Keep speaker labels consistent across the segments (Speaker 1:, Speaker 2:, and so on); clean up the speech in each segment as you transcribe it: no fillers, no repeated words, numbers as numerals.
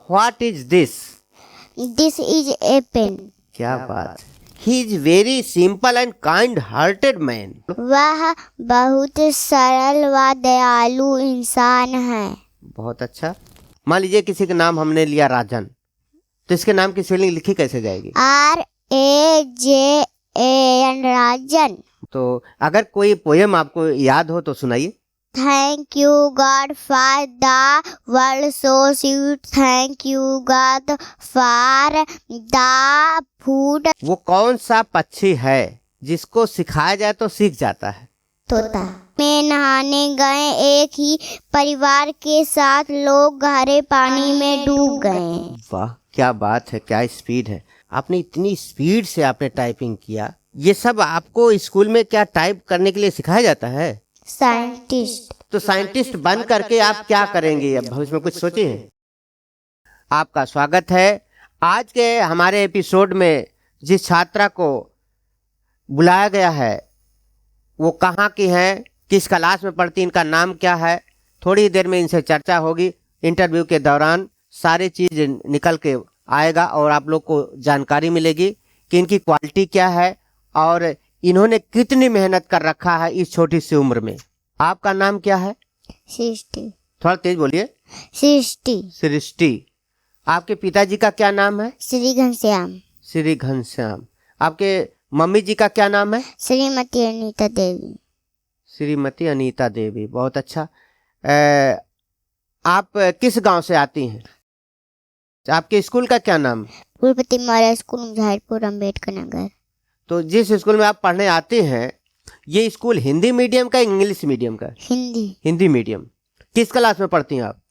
Speaker 1: What is this?
Speaker 2: This is a pen.
Speaker 1: क्या बात! He is very simple and kind hearted man.
Speaker 2: वह बहुत सरल व दयालु इंसान है।
Speaker 1: बहुत अच्छा। मान लीजिए किसी का नाम हमने लिया राजन, तो इसके नाम की स्पेलिंग लिखी कैसे जाएगी?
Speaker 2: RAJAN, राजन।
Speaker 1: तो अगर कोई पोयम आपको याद हो तो सुनाइए।
Speaker 2: Thank you God for the world so sweet. Thank you God for the food.
Speaker 1: वो कौन सा पक्षी है जिसको सिखाया जाए तो सीख जाता है?
Speaker 2: तोता। में नहाने गए एक ही परिवार के साथ लोग गहरे पानी में डूब गए।
Speaker 1: वाह, क्या बात है, क्या स्पीड है! आपने इतनी स्पीड से आपने टाइपिंग किया। ये सब आपको स्कूल में क्या टाइप करने के लिए सिखाया जाता है?
Speaker 2: साइंटिस्ट।
Speaker 1: तो साइंटिस्ट बन करके आप क्या करेंगे? अब भविष्य में कुछ सोचे हैं? आपका स्वागत है। आज के हमारे एपिसोड में जिस छात्रा को बुलाया गया है वो कहाँ की हैं, किस क्लास में पढ़ती, इनका नाम क्या है, थोड़ी देर में इनसे चर्चा होगी। इंटरव्यू के दौरान सारी चीज़ निकल के आएगा और आप लोग को जानकारी मिलेगी कि इनकी क्वालिटी क्या है और इन्होंने कितनी मेहनत कर रखा है इस छोटी सी उम्र में। आपका नाम क्या है?
Speaker 2: सृष्टि।
Speaker 1: थोड़ा तेज बोलिए।
Speaker 2: सृष्टि।
Speaker 1: सृष्टि। आपके पिताजी का क्या नाम है?
Speaker 2: श्री घनश्याम।
Speaker 1: श्री घनश्याम। आपके मम्मी जी का क्या नाम है?
Speaker 2: श्रीमती अनीता देवी।
Speaker 1: श्रीमती अनीता देवी। बहुत अच्छा। आप किस गांव से आती हैं? आपके स्कूल का क्या नाम?
Speaker 2: कुलपति मौर्य स्कूल, मुजफ्फरपुर, अम्बेडकर नगर।
Speaker 1: तो जिस स्कूल में आप पढ़ने आते हैं ये स्कूल हिंदी मीडियम का इंग्लिश मीडियम का?
Speaker 2: हिंदी।
Speaker 1: हिंदी मीडियम। किस क्लास में पढ़ती हैं आप?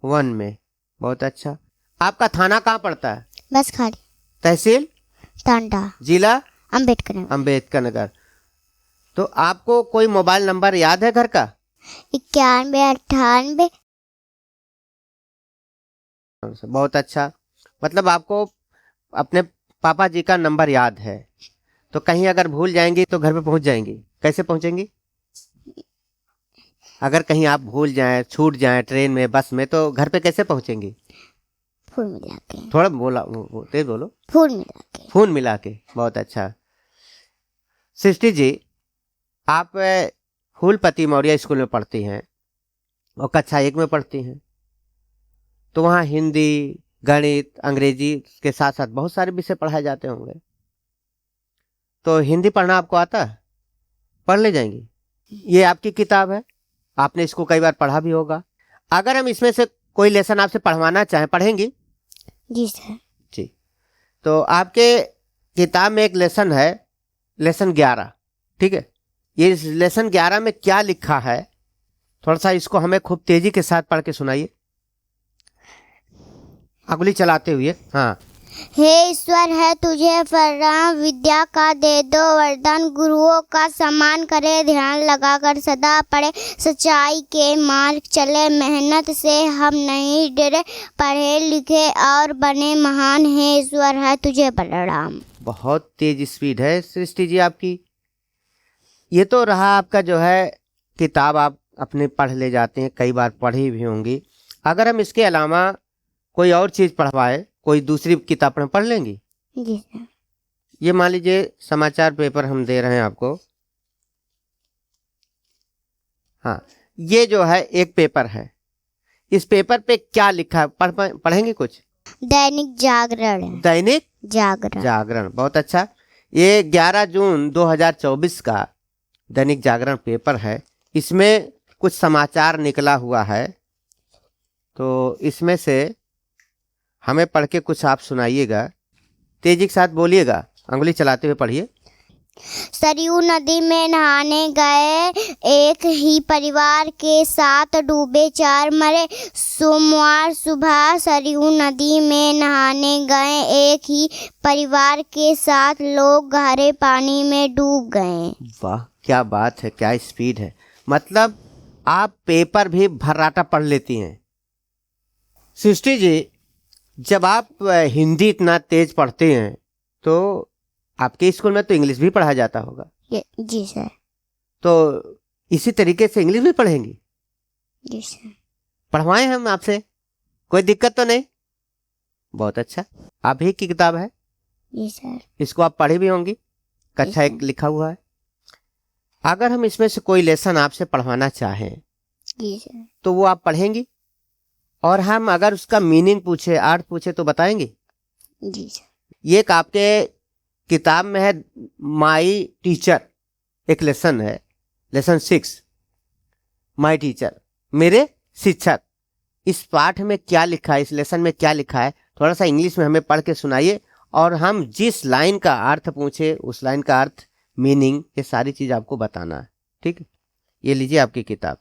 Speaker 2: 1
Speaker 1: में। बहुत अच्छा। आपका थाना कहाँ पड़ता है?
Speaker 2: बस खाली।
Speaker 1: तहसील?
Speaker 2: टांडा।
Speaker 1: जिला?
Speaker 2: अम्बेडकर नगर।
Speaker 1: अम्बेडकर नगर। तो आपको कोई मोबाइल नंबर याद है घर का?
Speaker 2: 9198।
Speaker 1: बहुत अच्छा। मतलब आपको अपने पापा जी का नंबर याद है। तो कहीं अगर भूल जाएंगी तो घर पे पहुंच जाएंगी। कैसे पहुंचेंगी? अगर कहीं आप भूल जाएं, छूट जाएं ट्रेन में, बस में, तो घर पे कैसे पहुंचेंगी?
Speaker 2: फूल मिला के।
Speaker 1: थोड़ा बोला तेज बोलो।
Speaker 2: फूल मिला के।
Speaker 1: फोन मिला के। बहुत अच्छा। सृष्टि जी, आप फूलपति मौर्य स्कूल में पढ़ती हैं और कक्षा 1 में पढ़ती हैं, तो वहाँ हिंदी, गणित, अंग्रेजी के साथ साथ बहुत सारे विषय पढ़ाए जाते होंगे। तो हिंदी पढ़ना आपको आता है? पढ़ ले जाएंगी। ये आपकी किताब है, आपने इसको कई बार पढ़ा भी होगा। अगर हम इसमें से कोई लेसन आपसे पढ़वाना चाहें, पढ़ेंगी?
Speaker 2: जी सर।
Speaker 1: जी। तो आपके किताब में एक लेसन है, लेसन 11। ठीक है, ये लेसन 11 में क्या लिखा है थोड़ा सा इसको हमें खूब तेजी के साथ पढ़ के सुनाइए, अंगुली चलाते हुए। हाँ।
Speaker 2: हे ईश्वर, है तुझे परम विद्या का दे दो वरदान, गुरुओं का सम्मान करे, ध्यान लगाकर सदा पढ़े, सच्चाई के मार्ग चले, मेहनत से हम नहीं डरे, पढ़े लिखे और बने महान, हे ईश्वर, है तुझे प्रणाम।
Speaker 1: बहुत तेज स्पीड है सृष्टि जी आपकी। ये तो रहा आपका जो है किताब, आप अपने पढ़ ले जाते हैं, कई बार पढ़ी भी होंगी। अगर हम इसके अलावा कोई और चीज़ पढ़वाए, कोई दूसरी किताब पढ़ लेंगी?
Speaker 2: जी सर।
Speaker 1: ये मान लीजिए समाचार पेपर हम दे रहे हैं आपको। हाँ, ये जो है एक पेपर है, इस पेपर पे क्या लिखा है पढ़ेंगे कुछ?
Speaker 2: दैनिक जागरण।
Speaker 1: दैनिक
Speaker 2: जागरण।
Speaker 1: जागरण। बहुत अच्छा। ये 11 जून 2024 का दैनिक जागरण पेपर है। इसमें कुछ समाचार निकला हुआ है, तो इसमें से हमें पढ़ के कुछ आप सुनाइएगा, तेजी के साथ बोलिएगा, अंगुली चलाते हुए पढ़िए।
Speaker 2: सरयू नदी में नहाने गए एक ही परिवार के साथ डूबे 4 मरे, सोमवार सुबह सरयू नदी में नहाने गए एक ही परिवार के साथ लोग गहरे पानी में डूब गए। वाह,
Speaker 1: क्या बात है, क्या स्पीड है! मतलब आप पेपर भी भर्राटा पढ़ लेती हैं। सृष्टि जी, जब आप हिंदी इतना तेज पढ़ते हैं तो आपके स्कूल में तो इंग्लिश भी पढ़ाया जाता होगा?
Speaker 2: जी सर।
Speaker 1: तो इसी तरीके से इंग्लिश भी पढ़ेंगी?
Speaker 2: जी सर।
Speaker 1: पढ़वाएं हम आपसे? कोई दिक्कत तो नहीं? बहुत अच्छा। आप ही की किताब है?
Speaker 2: जी सर।
Speaker 1: इसको आप पढ़ी भी होंगी, कक्षा
Speaker 2: जी सर।
Speaker 1: 1 लिखा हुआ है। अगर हम इसमें से कोई लेसन आपसे पढ़वाना चाहें
Speaker 2: जी सर।
Speaker 1: तो वो आप पढ़ेंगी, और हम अगर उसका मीनिंग पूछे, अर्थ पूछे तो बताएंगे?
Speaker 2: जी सर।
Speaker 1: ये एक आपके किताब में है, माई टीचर, एक लेसन है, लेसन 6, माई टीचर, मेरे शिक्षक। इस पाठ में क्या लिखा है, इस लेसन में क्या लिखा है, थोड़ा सा इंग्लिश में हमें पढ़ के सुनाइए, और हम जिस लाइन का अर्थ पूछे उस लाइन का अर्थ, मीनिंग, ये सारी चीज आपको बताना है। ठीक है, ये लीजिए आपकी किताब।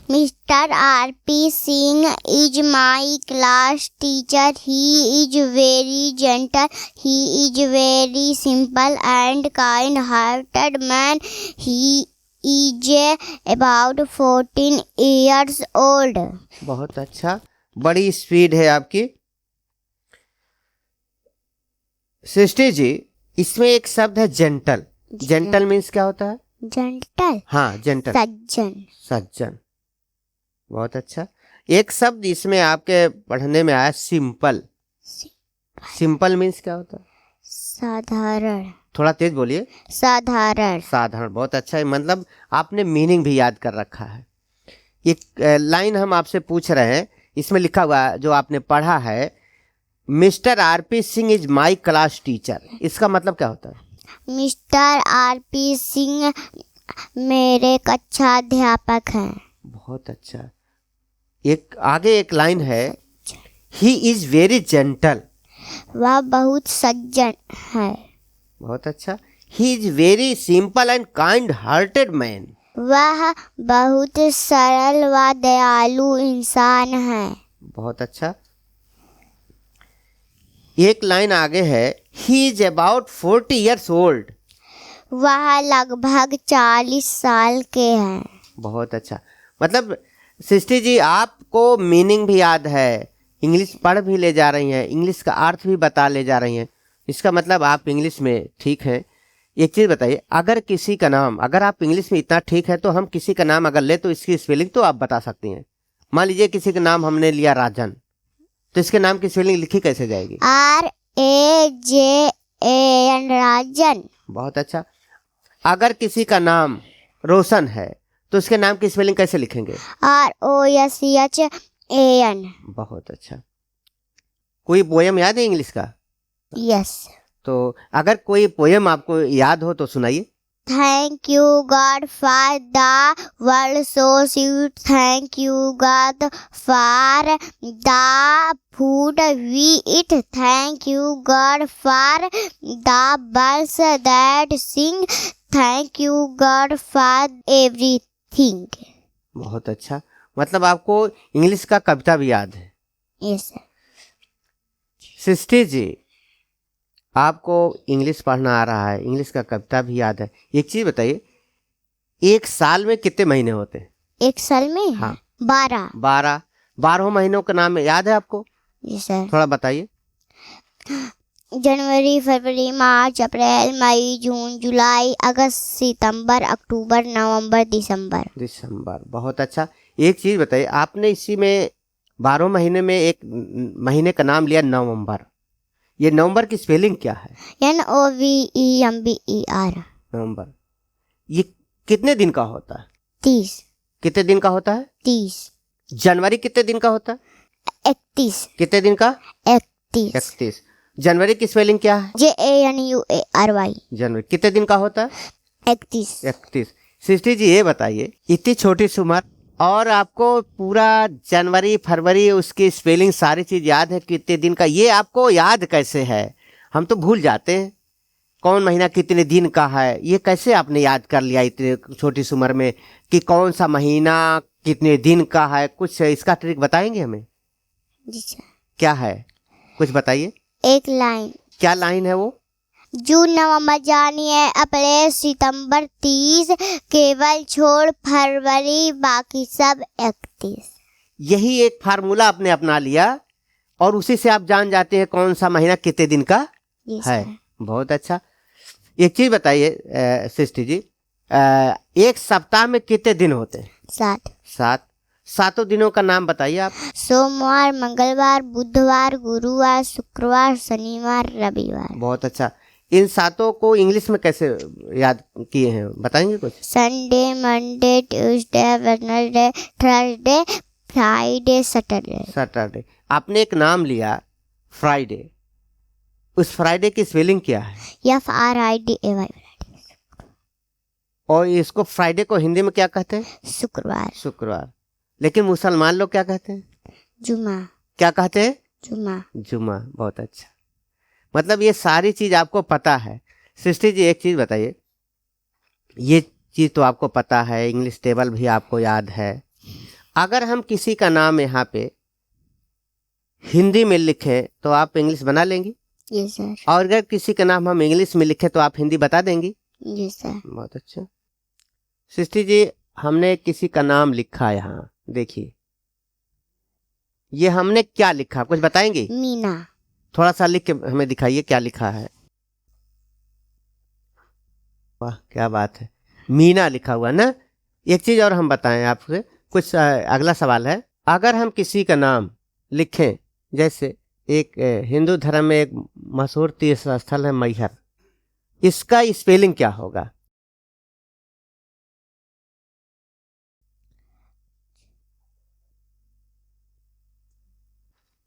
Speaker 2: Mr. R.P. Singh is my class teacher. He is very gentle. He is very simple and kind-hearted man. He is about 14 years old.
Speaker 1: बहुत अच्छा, बड़ी स्पीड है आपकी। सृष्टि जी, इसमें एक शब्द है जेंटल। जेंटल मीन्स क्या होता है?
Speaker 2: Gentle.
Speaker 1: हाँ, जेंटल,
Speaker 2: सज्जन।
Speaker 1: सज्जन। बहुत अच्छा। एक शब्द इसमें आपके पढ़ने में आया, सिंपल। सिंपल मीन्स क्या होता है?
Speaker 2: साधारण।
Speaker 1: थोड़ा तेज बोलिए।
Speaker 2: साधारण।
Speaker 1: साधारण। बहुत अच्छा है, मतलब आपने मीनिंग भी याद कर रखा है। एक लाइन हम आपसे पूछ रहे हैं, इसमें लिखा हुआ है जो आपने पढ़ा है, mister RP Singh is my class teacher. इसका मतलब क्या होता है?
Speaker 2: Mister R.P. सिंह मेरे कक्षा अध्यापक हैं।
Speaker 1: बहुत अच्छा। एक आगे एक लाइन है, ही इज वेरी जेंटल।
Speaker 2: वह बहुत सज्जन है।
Speaker 1: बहुत अच्छा। ही is very simple and kind hearted man.
Speaker 2: वह बहुत सरल व दयालु इंसान है।
Speaker 1: बहुत अच्छा। एक लाइन आगे है, he is about 40 years old.
Speaker 2: वह लगभग 40 साल के हैं।
Speaker 1: बहुत अच्छा। मतलब सृष्टि जी, आपको मीनिंग भी याद है, इंग्लिश पढ़ भी ले जा रही हैं, इंग्लिश का अर्थ भी बता ले जा रही हैं, इसका मतलब आप इंग्लिश में ठीक हैं। एक चीज़ बताइए, अगर किसी का नाम, अगर आप इंग्लिश में इतना ठीक है तो हम किसी का नाम अगर ले तो इसकी स्पेलिंग तो आप बता सकती हैं। मान लीजिए किसी का नाम हमने लिया राजन, तो इसके नाम की स्पेलिंग लिखी कैसे जाएगी?
Speaker 2: RAJAN, राजन।
Speaker 1: बहुत अच्छा। अगर किसी का नाम रोशन है तो उसके नाम की स्पेलिंग कैसे लिखेंगे?
Speaker 2: ROSCHAN।
Speaker 1: बहुत अच्छा। कोई पोयम याद है इंग्लिश का?
Speaker 2: यस।
Speaker 1: तो अगर कोई पोयम आपको याद हो तो सुनाइए।
Speaker 2: Thank you God for the world so sweet. Thank you God for the food we eat. Thank you God for the birds that sing. Thank you God for everything.
Speaker 1: बहुत अच्छा। मतलब आपको इंग्लिश का कविता भी याद है?
Speaker 2: Yes sir.
Speaker 1: सृष्टि जी, आपको English पढ़ना आ रहा है, इंग्लिश का कविता भी याद है। एक चीज बताइए, एक साल में कितने महीने होते हैं?
Speaker 2: एक साल में?
Speaker 1: हाँ।
Speaker 2: 12।
Speaker 1: 12 महीनों का नाम याद है आपको?
Speaker 2: जी सर।
Speaker 1: थोड़ा बताइए।
Speaker 2: जनवरी, फरवरी, मार्च, अप्रैल, मई, जून, जुलाई, अगस्त, सितंबर, अक्टूबर, नवंबर, दिसंबर। बहुत अच्छा। एक चीज बताइए, आपने इसी में 12 महीने में एक महीने का नाम लिया नवंबर। ये नवंबर की स्पेलिंग क्या है? NOVEMBER।
Speaker 1: नवंबर। ये कितने दिन का होता है?
Speaker 2: 30।
Speaker 1: कितने दिन का होता है?
Speaker 2: 30।
Speaker 1: जनवरी कितने दिन का होता है?
Speaker 2: 31।
Speaker 1: कितने दिन का?
Speaker 2: 31।
Speaker 1: 31। जनवरी की स्पेलिंग क्या है?
Speaker 2: JANUARY।
Speaker 1: जनवरी कितने दिन का होता है?
Speaker 2: 31।
Speaker 1: 31। सृष्टि जी, ये बताइए, इतनी छोटी सी उम्र और आपको पूरा जनवरी फरवरी उसकी स्पेलिंग सारी चीज याद है, कितने दिन का, ये आपको याद कैसे है? हम तो भूल जाते हैं कौन महीना कितने दिन का है। ये कैसे आपने याद कर लिया इतने छोटी सी उम्र में कि कौन सा महीना कितने दिन का है? कुछ इसका ट्रिक बताएंगे हमें?
Speaker 2: जी सर।
Speaker 1: क्या है, कुछ बताइए।
Speaker 2: एक लाइन।
Speaker 1: क्या लाइन है वो?
Speaker 2: जून, नवंबर, जनवरी, अप्रैल, सितंबर 30, केवल छोड़ फरवरी, बाकी सब 31।
Speaker 1: यही एक फार्मूला आपने अपना लिया और उसी से आप जान जाते हैं कौन सा महीना कितने दिन का
Speaker 2: जी
Speaker 1: है।
Speaker 2: सर।
Speaker 1: बहुत अच्छा। एक चीज बताइए सृष्टि जी, एक सप्ताह में कितने दिन होते हैं?
Speaker 2: 7।
Speaker 1: 7। सातों दिनों का नाम बताइए आप।
Speaker 2: सोमवार, मंगलवार, बुधवार, गुरुवार, शुक्रवार, शनिवार, रविवार।
Speaker 1: बहुत अच्छा। इन सातों को इंग्लिश में कैसे याद किए हैं, बताएंगे कुछ?
Speaker 2: Sunday, Monday, Tuesday, Wednesday, Thursday, Friday, Saturday.
Speaker 1: Saturday. आपने एक नाम लिया फ्राइडे, उस फ्राइडे की स्पेलिंग क्या है?
Speaker 2: FRIDAY।
Speaker 1: और इसको फ्राइडे को हिंदी में क्या कहते हैं?
Speaker 2: शुक्रवार।
Speaker 1: शुक्रवार। लेकिन मुसलमान लोग क्या कहते हैं?
Speaker 2: जुमा।
Speaker 1: क्या कहते हैं?
Speaker 2: जुमा।
Speaker 1: जुमा। बहुत अच्छा। मतलब ये सारी चीज आपको पता है। सृष्टि जी एक चीज बताइए, ये चीज तो आपको पता है, इंग्लिश टेबल भी आपको याद है। अगर हम किसी का नाम यहाँ पे हिंदी में लिखें तो आप इंग्लिश बना लेंगी?
Speaker 2: Yes sir.
Speaker 1: और अगर किसी का नाम हम इंग्लिश में लिखें तो आप हिंदी बता देंगी?
Speaker 2: Yes sir.
Speaker 1: बहुत अच्छा। सृष्टि जी, हमने किसी का नाम लिखा यहाँ, देखिए ये हमने क्या लिखा, कुछ बताएंगी?
Speaker 2: मीना।
Speaker 1: थोड़ा सा लिख के हमें दिखाइए क्या लिखा है। वाह क्या बात है, मीना लिखा हुआ ना। एक चीज और हम बताएं आपसे, कुछ अगला सवाल है। अगर हम किसी का नाम लिखें, जैसे एक हिंदू धर्म में एक मशहूर तीर्थ स्थल है मैहर, इसका स्पेलिंग क्या होगा?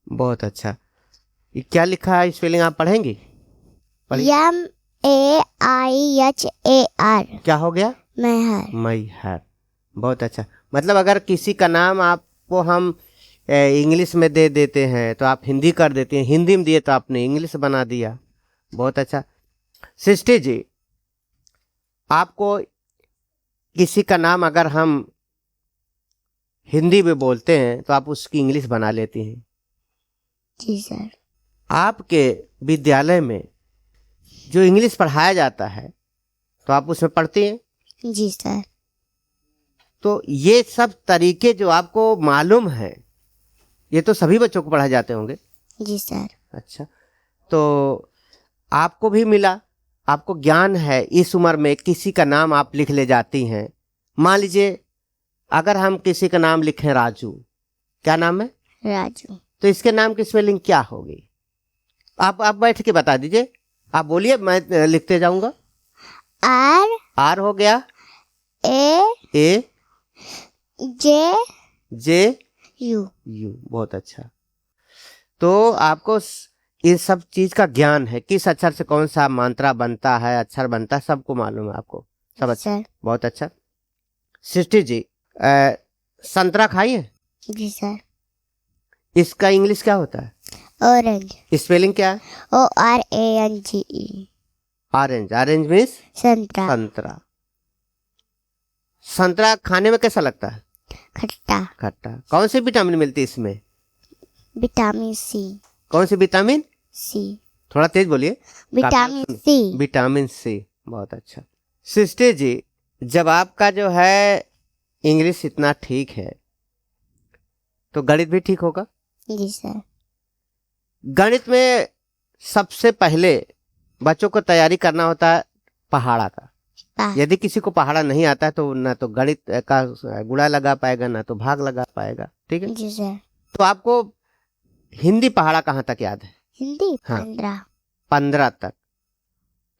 Speaker 1: बहुत अच्छा। ये क्या लिखा है स्पेलिंग, आप पढ़ेंगी? पढ़िए।
Speaker 2: MAIHAR।
Speaker 1: क्या हो गया?
Speaker 2: मैहर।
Speaker 1: मैहर। बहुत अच्छा। मतलब अगर किसी का नाम आपको हम इंग्लिश में दे देते हैं तो आप हिंदी कर देते हैं, हिंदी में दिए तो आपने इंग्लिश बना दिया। बहुत अच्छा। सृष्टि जी, आपको किसी का नाम अगर हम हिंदी में बोलते हैं तो आप उसकी इंग्लिश बना लेती हैं।
Speaker 2: जी सर।
Speaker 1: आपके विद्यालय में जो इंग्लिश पढ़ाया जाता है तो आप उसमें पढ़ती हैं?
Speaker 2: जी सर।
Speaker 1: तो ये सब तरीके जो आपको मालूम है, ये तो सभी बच्चों को पढ़ाए जाते होंगे?
Speaker 2: जी सर।
Speaker 1: अच्छा, तो आपको भी मिला, आपको ज्ञान है। इस उम्र में किसी का नाम आप लिख ले जाती हैं। मान लीजिए अगर हम किसी का नाम लिखें राजू, क्या नाम है?
Speaker 2: राजू।
Speaker 1: तो इसके नाम की स्पेलिंग क्या होगी? आप बैठ के बता दीजिए, आप बोलिए, मैं लिखते जाऊंगा।
Speaker 2: R
Speaker 1: हो गया,
Speaker 2: A J
Speaker 1: जे
Speaker 2: U।
Speaker 1: बहुत अच्छा। तो आपको इन सब चीज का ज्ञान है, किस अक्षर से कौन सा मात्रा बनता है, अक्षर बनता है, सबको मालूम है आपको, सब अच्छा।
Speaker 2: सर।
Speaker 1: बहुत अच्छा। सृष्टि जी, संतरा खाई है?
Speaker 2: जी सर।
Speaker 1: इसका इंग्लिश क्या होता है?
Speaker 2: ऑरेंज।
Speaker 1: स्पेलिंग क्या है?
Speaker 2: ORANGE।
Speaker 1: ऑरेंज। ऑरेंज मीन्स
Speaker 2: संतरा।
Speaker 1: संतरा। संतरा खाने में कैसा लगता है?
Speaker 2: खट्टा।
Speaker 1: खट्टा। कौन सी विटामिन मिलती है इसमें?
Speaker 2: Vitamin C.
Speaker 1: कौन सी विटामिन?
Speaker 2: सी।
Speaker 1: थोड़ा तेज बोलिए।
Speaker 2: Vitamin C.
Speaker 1: Vitamin C. बहुत अच्छा। सृष्टि जी, जब आपका जो है इंग्लिश इतना ठीक है तो गणित भी ठीक होगा?
Speaker 2: जी सर।
Speaker 1: गणित में सबसे पहले बच्चों को तैयारी करना होता है पहाड़ा का। यदि किसी को पहाड़ा नहीं आता है तो ना तो गणित का गुणा लगा पाएगा, ना तो भाग लगा पाएगा। ठीक है
Speaker 2: जी सर।
Speaker 1: तो आपको हिंदी पहाड़ा कहाँ तक याद है?
Speaker 2: हिंदी
Speaker 1: हाँ।
Speaker 2: 15
Speaker 1: तक।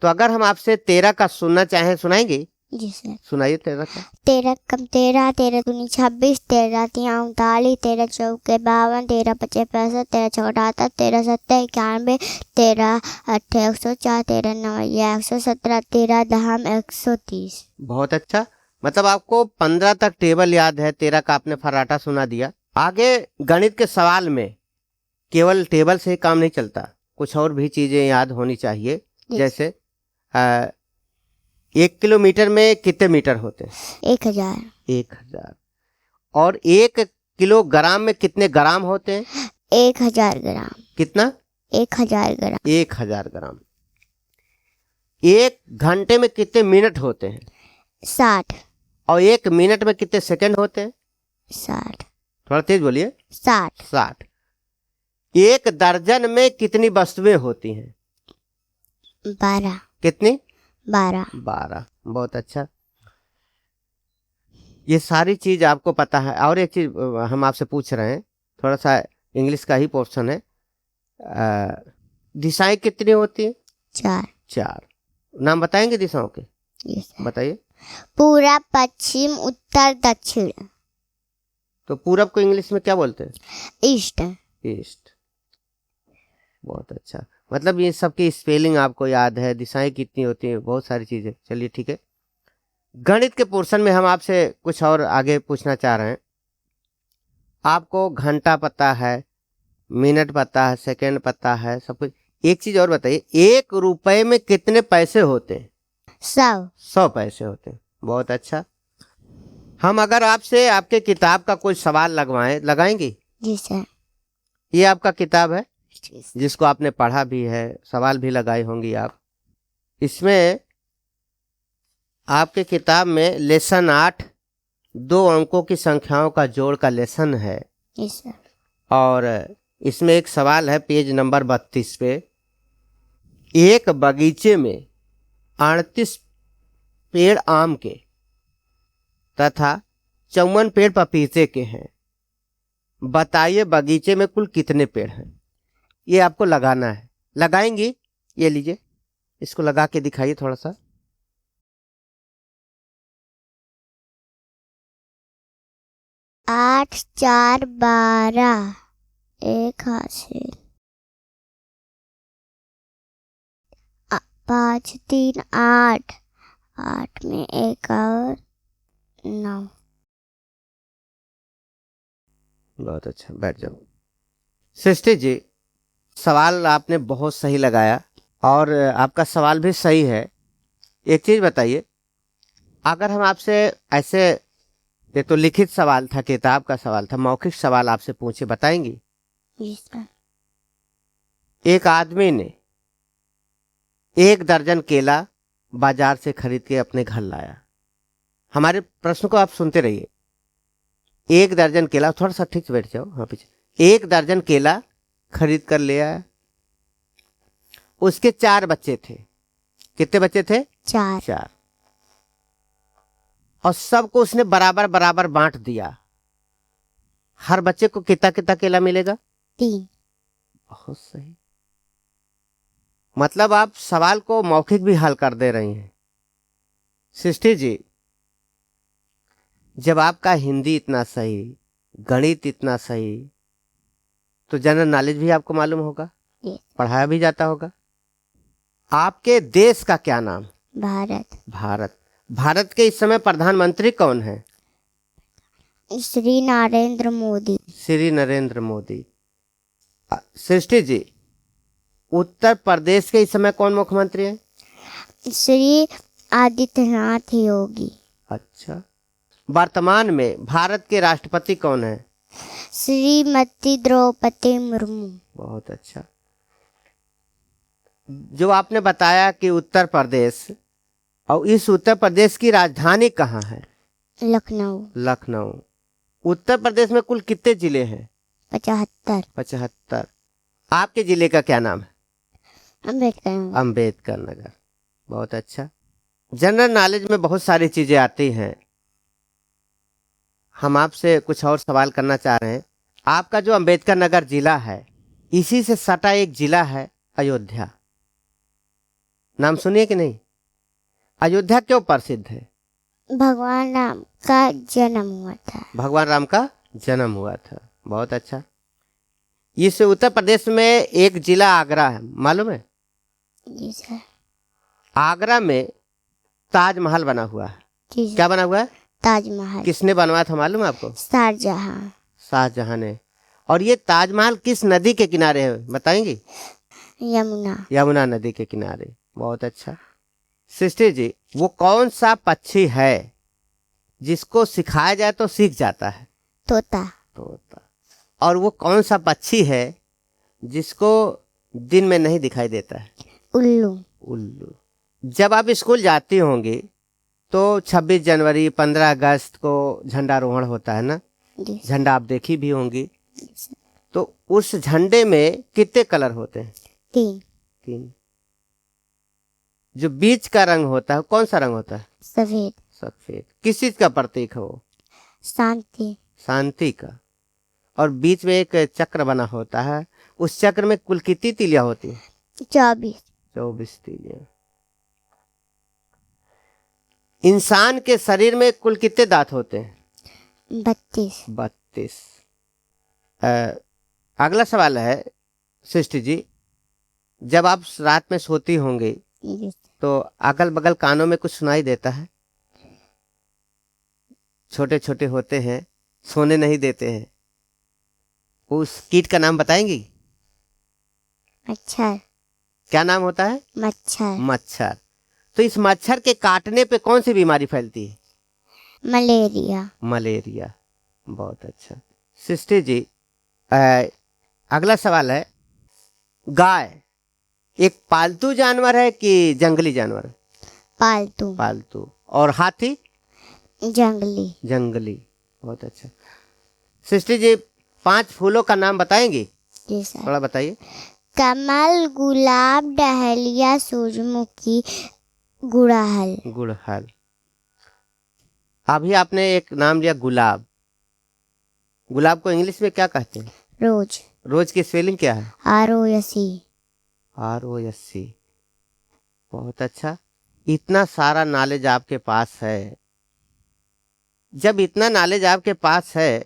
Speaker 1: तो अगर हम आपसे 13 का सुनना चाहें, सुनाएंगे?
Speaker 2: जी सर।
Speaker 1: सुनाइए 13 का।
Speaker 2: 13 कम 13, 13 दूनी 26, 13 तिया 39, 13 चौके 52, 13 पचे 65, 13 छः 78, 13 सत्ते 91, 13 अट्ठे 104, 13 नौ 117, 13 दहम 130।
Speaker 1: बहुत अच्छा। मतलब आपको 15 तक टेबल याद है, 13 का आपने फर्राटा सुना दिया। आगे गणित के सवाल में केवल टेबल से ही काम नहीं चलता, कुछ और भी चीजें याद होनी चाहिए। जैसे 1 किलोमीटर में कितने मीटर होते हैं?
Speaker 2: 1000।
Speaker 1: 1000। और 1 किलोग्राम में कितने ग्राम होते हैं?
Speaker 2: 1000 ग्राम।
Speaker 1: कितना?
Speaker 2: 1000 ग्राम।
Speaker 1: 1000 ग्राम। 1 घंटे में कितने मिनट होते हैं?
Speaker 2: 60।
Speaker 1: और 1 मिनट में कितने सेकंड होते हैं?
Speaker 2: 60।
Speaker 1: थोड़ा तेज बोलिए।
Speaker 2: 60।
Speaker 1: 60। 1 दर्जन में कितनी वस्तुएं होती हैं?
Speaker 2: 12।
Speaker 1: कितनी?
Speaker 2: 12।
Speaker 1: 12। बहुत अच्छा। ये सारी चीज आपको पता है। और एक चीज हम आपसे पूछ रहे हैं, थोड़ा सा इंग्लिश का ही पोर्शन है। दिशाएं कितनी होती हैं?
Speaker 2: 4।
Speaker 1: 4। नाम बताएंगे दिशाओं के?
Speaker 2: Yes sir.
Speaker 1: बताइए।
Speaker 2: पूरब, पश्चिम, उत्तर, दक्षिण।
Speaker 1: तो पूरब को इंग्लिश में क्या बोलते हैं?
Speaker 2: ईस्ट।
Speaker 1: ईस्ट। बहुत अच्छा। मतलब ये सब की स्पेलिंग आपको याद है, दिशाएं कितनी होती हैं, बहुत सारी चीजें। चलिए ठीक है। गणित के पोर्शन में हम आपसे कुछ और आगे पूछना चाह रहे हैं। आपको घंटा पता है, मिनट पता है, सेकंड पता है, सब कुछ। एक चीज और बताइए, 1 रुपए में कितने पैसे होते हैं?
Speaker 2: 100।
Speaker 1: 100 पैसे होते हैं। बहुत अच्छा। हम अगर आपसे आपके किताब का कोई सवाल लगाएंगी?
Speaker 2: जी सर।
Speaker 1: ये आपका किताब है
Speaker 2: जी सर।
Speaker 1: जिसको आपने पढ़ा भी है, सवाल भी लगाई होंगी आप। इसमें आपके किताब में लेसन 8 2 अंकों की संख्याओं का जोड़ का लेसन है।
Speaker 2: जी सर।
Speaker 1: और इसमें एक सवाल है पेज नंबर 32 पे। एक बगीचे में 38 पेड़ आम के तथा 54 पेड़ पपीते के हैं। बताइए बगीचे में कुल कितने पेड़ हैं? ये आपको लगाना है। लगाएंगी? ये लीजिए, इसको लगा के दिखाइए थोड़ा सा।
Speaker 2: 8 4 12, एक हासिल। 5 3 8, 8 में एक और 9।
Speaker 1: बहुत अच्छा, बैठ जाओ। सृष्टि जी, सवाल आपने बहुत सही लगाया और आपका सवाल भी सही है। एक चीज बताइए, अगर हम आपसे ऐसे, ये तो लिखित सवाल था, किताब का सवाल था, मौखिक सवाल आपसे पूछे, बताएंगी?
Speaker 2: जी सर।
Speaker 1: एक आदमी ने 1 दर्जन केला बाजार से खरीद के अपने घर लाया। हमारे प्रश्न को आप सुनते रहिए। 1 दर्जन केला, थोड़ा सा ठीक से बैठ जाओ, हाँ पीछे। 1 दर्जन केला खरीद कर ले आया। उसके 4 बच्चे थे। कितने बच्चे थे?
Speaker 2: 4।
Speaker 1: 4। और सबको उसने बराबर बराबर बांट दिया। हर बच्चे को कितना कितना केला मिलेगा?
Speaker 2: 3।
Speaker 1: बहुत सही। मतलब आप सवाल को मौखिक भी हल कर दे रही हैं। सृष्टि जी, जब आपका हिंदी इतना सही, गणित इतना सही, तो जनरल नॉलेज भी आपको मालूम होगा,
Speaker 2: Yes.
Speaker 1: पढ़ाया भी जाता होगा। आपके देश का क्या नाम?
Speaker 2: भारत।
Speaker 1: भारत। भारत के इस समय प्रधानमंत्री कौन है?
Speaker 2: श्री नरेंद्र मोदी।
Speaker 1: श्री नरेंद्र मोदी। सृष्टि जी, उत्तर प्रदेश के इस समय कौन मुख्यमंत्री है?
Speaker 2: श्री आदित्यनाथ योगी।
Speaker 1: अच्छा। वर्तमान में भारत के राष्ट्रपति कौन है?
Speaker 2: श्रीमती द्रौपदी मुर्मू।
Speaker 1: बहुत अच्छा। जो आपने बताया कि उत्तर प्रदेश, और इस उत्तर प्रदेश की राजधानी कहाँ है?
Speaker 2: लखनऊ।
Speaker 1: लखनऊ। उत्तर प्रदेश में कुल कितने जिले हैं?
Speaker 2: 75।
Speaker 1: 75। आपके जिले का क्या नाम है?
Speaker 2: अम्बेडकर।
Speaker 1: अंबेडकर नगर। बहुत अच्छा। जनरल नॉलेज में बहुत सारी चीजें आती हैं। हम आपसे कुछ और सवाल करना चाह रहे हैं। आपका जो अंबेडकर नगर जिला है, इसी से सटा एक जिला है अयोध्या। नाम सुनिए कि नहीं? अयोध्या क्यों प्रसिद्ध है?
Speaker 2: भगवान राम का जन्म हुआ था।
Speaker 1: भगवान राम का जन्म हुआ था। बहुत अच्छा। इस उत्तर प्रदेश में एक जिला आगरा है, मालूम है?
Speaker 2: जी सर।
Speaker 1: आगरा में ताजमहल बना हुआ है।
Speaker 2: जी सर।
Speaker 1: क्या बना हुआ है?
Speaker 2: ताजमहल।
Speaker 1: किसने बनवाया था मालूम है आपको?
Speaker 2: शाहजहां।
Speaker 1: शाहजहां ने। और ये ताजमहल किस नदी के किनारे है, बताएंगी?
Speaker 2: यमुना।
Speaker 1: यमुना नदी के किनारे। बहुत अच्छा। सृष्टि जी, वो कौन सा पक्षी है जिसको सिखाया जाए तो सीख जाता है?
Speaker 2: तोता।
Speaker 1: तोता। और वो कौन सा पक्षी है जिसको दिन में नहीं दिखाई देता है?
Speaker 2: उल्लू।
Speaker 1: उल्लू। जब आप स्कूल जाती होंगी तो 26 जनवरी 15 अगस्त को झंडारोहण होता है ना?
Speaker 2: जी सर।
Speaker 1: झंडा आप देखी भी होंगी।
Speaker 2: जी सर।
Speaker 1: तो उस झंडे में कितने कलर होते हैं?
Speaker 2: 3।
Speaker 1: 3। जो बीच का रंग होता है कौन सा रंग होता है?
Speaker 2: सफेद।
Speaker 1: सफेद। किस चीज का प्रतीक है वो?
Speaker 2: शांति।
Speaker 1: शांति का। और बीच में एक चक्र बना होता है, उस चक्र में कुल कितनी तीलियां होती हैं?
Speaker 2: 24।
Speaker 1: 24 तीलियां। इंसान के शरीर में कुल कितने दांत होते हैं?
Speaker 2: 32।
Speaker 1: 32। अगला सवाल है सृष्टि जी, जब आप रात में सोती होंगी तो अगल बगल कानों में कुछ सुनाई देता है? छोटे छोटे होते हैं, सोने नहीं देते हैं, उस कीट का नाम बताएंगी?
Speaker 2: मच्छर।
Speaker 1: क्या नाम होता है?
Speaker 2: मच्छर।
Speaker 1: मच्छर। तो इस मच्छर के काटने पे कौन सी बीमारी फैलती है?
Speaker 2: मलेरिया।
Speaker 1: मलेरिया। बहुत अच्छा। सृष्टि जी, अगला सवाल है, गाय एक पालतू जानवर है कि जंगली जानवर?
Speaker 2: पालतू।
Speaker 1: पालतू। और हाथी?
Speaker 2: जंगली।
Speaker 1: जंगली। बहुत अच्छा। सृष्टि जी, 5 फूलों का नाम बताएंगी?
Speaker 2: जी सर।
Speaker 1: थोड़ा बताइए।
Speaker 2: कमल, गुलाब, डहलिया, सूरजमुखी, गुड़हल।
Speaker 1: गुड़हल। अभी आपने एक नाम लिया गुलाब। गुलाब को इंग्लिश में क्या कहते हैं?
Speaker 2: रोज।
Speaker 1: रोज की स्पेलिंग क्या है?
Speaker 2: ROSE।
Speaker 1: ROSE। बहुत अच्छा। इतना सारा नॉलेज आपके पास है। जब इतना नॉलेज आपके पास है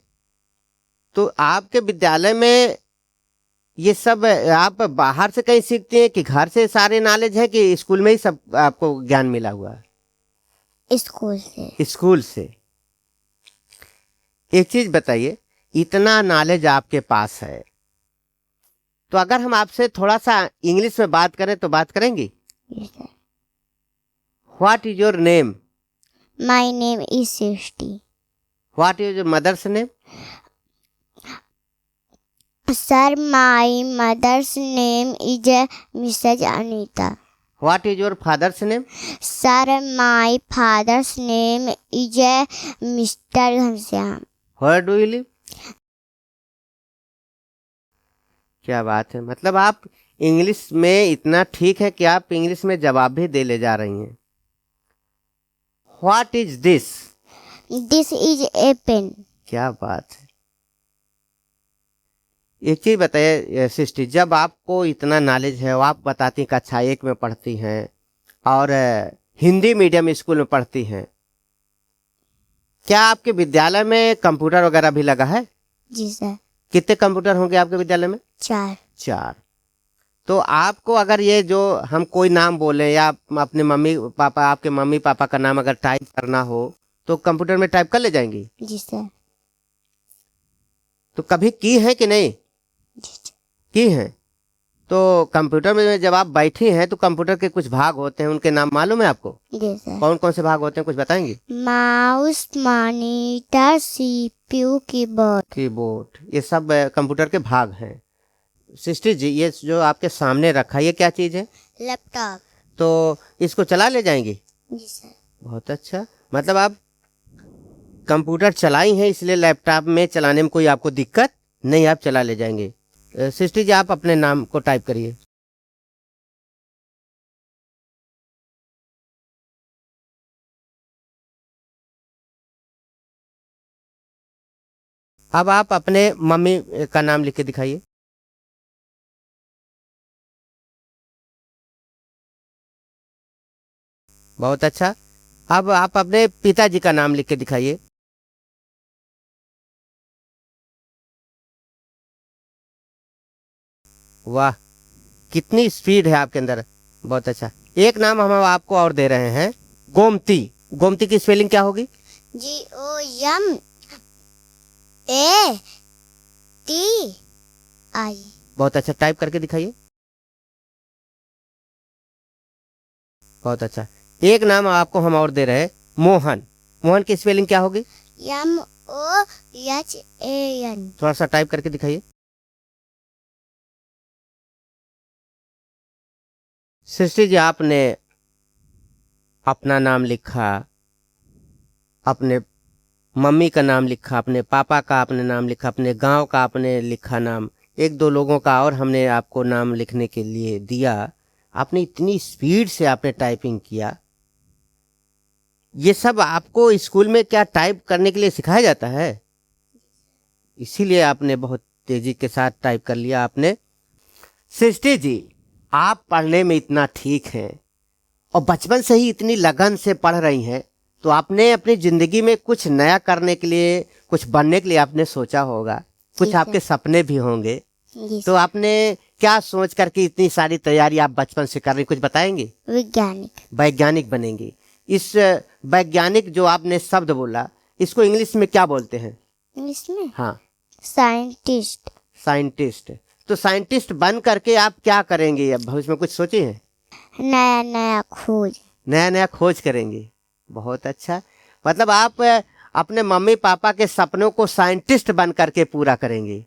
Speaker 1: तो आपके विद्यालय में ये सब आप बाहर से कहीं सीखते हैं कि घर से सारे नॉलेज है कि स्कूल में ही सब आपको ज्ञान मिला हुआ है?
Speaker 2: स्कूल से।
Speaker 1: स्कूल से। एक चीज बताइए, इतना नॉलेज आपके पास है तो अगर हम आपसे थोड़ा सा इंग्लिश में बात करें तो बात करेंगी?
Speaker 2: Yes, sir.
Speaker 1: What is your name?
Speaker 2: My name is Srishti.
Speaker 1: What is your mother's name?
Speaker 2: Sir, my mother's name is Mrs. Anita.
Speaker 1: What is your father's name?
Speaker 2: Sir, my father's name is Mr. Ghanshyam.
Speaker 1: Where do you live? क्या बात है, मतलब आप English में इतना ठीक है कि आप इंग्लिश में जवाब भी दे ले जा रही हैं। What is this?
Speaker 2: This is a pen.
Speaker 1: क्या बात है। एक चीज बताइए सृष्टि, जब आपको इतना नॉलेज है, आप बताती हैं कक्षा 1 में पढ़ती हैं और हिंदी मीडियम स्कूल में पढ़ती हैं, क्या आपके विद्यालय में कंप्यूटर वगैरह भी लगा है?
Speaker 2: जी सर।
Speaker 1: कितने कंप्यूटर होंगे आपके विद्यालय में?
Speaker 2: 4।
Speaker 1: 4। तो आपको अगर ये जो हम कोई नाम बोले या अपने मम्मी पापा, आपके मम्मी पापा का नाम अगर टाइप करना हो तो कंप्यूटर में टाइप कर ले जाएंगी?
Speaker 2: जी सर।
Speaker 1: तो कभी की है कि नहीं? की है। तो कंप्यूटर में जब आप बैठी हैं तो कंप्यूटर के कुछ भाग होते हैं, उनके नाम मालूम है आपको?
Speaker 2: जी सर।
Speaker 1: कौन कौन से भाग होते हैं, कुछ बताएंगे?
Speaker 2: Mouse, monitor, CPU, keyboard.
Speaker 1: Keyboard, ये सब कंप्यूटर के भाग हैं। सृष्टि जी, ये जो आपके सामने रखा है ये क्या चीज है?
Speaker 2: लैपटॉप।
Speaker 1: तो इसको चला ले जाएंगी?
Speaker 2: जी सर।
Speaker 1: बहुत अच्छा। मतलब आप कंप्यूटर चलाई हैं इसलिए लैपटॉप में चलाने में कोई आपको दिक्कत नहीं, आप चला ले जाएंगे। सृष्टि जी, आप अपने नाम को टाइप करिए। अब आप अपने मम्मी का नाम लिख के दिखाइए। बहुत अच्छा। अब आप अपने पिताजी का नाम लिख के दिखाइए। वाह, कितनी स्पीड है आपके अंदर। बहुत अच्छा। एक नाम हम आपको और दे रहे हैं, गोमती। गोमती की स्पेलिंग क्या होगी?
Speaker 2: GOMATI।
Speaker 1: बहुत अच्छा, टाइप करके दिखाइए। बहुत अच्छा। एक नाम आपको हम और दे रहे हैं, मोहन। मोहन की स्पेलिंग क्या होगी?
Speaker 2: MOHAN।
Speaker 1: थोड़ा सा टाइप करके दिखाइए। सृष्टि जी, आपने अपना नाम लिखा, अपने मम्मी का नाम लिखा, अपने पापा का आपने नाम लिखा, अपने गांव का आपने लिखा नाम, 1-2 लोगों का और हमने आपको नाम लिखने के लिए दिया। आपने इतनी स्पीड से आपने टाइपिंग किया, ये सब आपको स्कूल में क्या टाइप करने के लिए सिखाया जाता है? इसीलिए आपने बहुत तेजी के साथ टाइप कर लिया आपने। सृष्टि जी, आप पढ़ने में इतना ठीक हैं और बचपन से ही इतनी लगन से पढ़ रही हैं, तो आपने अपनी जिंदगी में कुछ नया करने के लिए, कुछ बनने के लिए आपने सोचा होगा, कुछ
Speaker 2: जी
Speaker 1: आपके सपने भी होंगे।
Speaker 2: जी
Speaker 1: तो आपने क्या सोच करके इतनी सारी तैयारी आप बचपन से कर रही, कुछ बताएंगे?
Speaker 2: वैज्ञानिक।
Speaker 1: वैज्ञानिक बनेंगी। इस वैज्ञानिक जो आपने शब्द बोला, इसको इंग्लिश में क्या बोलते हैं?
Speaker 2: इसमें
Speaker 1: हाँ,
Speaker 2: साइंटिस्ट।
Speaker 1: साइंटिस्ट। तो साइंटिस्ट बन करके आप क्या करेंगे? अब भविष्य में कुछ सोचे हैं?
Speaker 2: नया नया खोज।
Speaker 1: नया नया खोज करेंगे। बहुत अच्छा। मतलब आप अपने मम्मी पापा के सपनों को साइंटिस्ट बन करके पूरा करेंगे।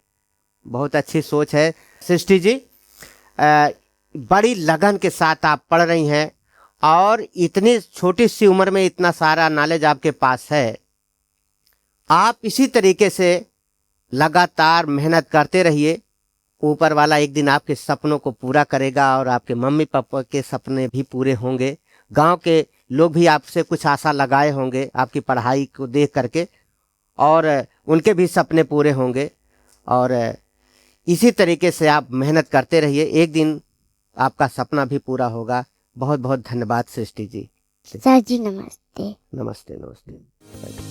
Speaker 1: बहुत अच्छी सोच है सृष्टि जी। बड़ी लगन के साथ आप पढ़ रही हैं और इतनी छोटी सी उम्र में इतना सारा नॉलेज आपके पास है। आप इसी तरीके से लगातार मेहनत करते रहिए। ऊपर वाला एक दिन आपके सपनों को पूरा करेगा और आपके मम्मी पापा के सपने भी पूरे होंगे। गांव के लोग भी आपसे कुछ आशा लगाए होंगे आपकी पढ़ाई को देख करके, और उनके भी सपने पूरे होंगे। और इसी तरीके से आप मेहनत करते रहिए, एक दिन आपका सपना भी पूरा होगा। बहुत बहुत धन्यवाद सृष्टि जी।
Speaker 2: सर जी नमस्ते।
Speaker 1: नमस्ते नमस्ते।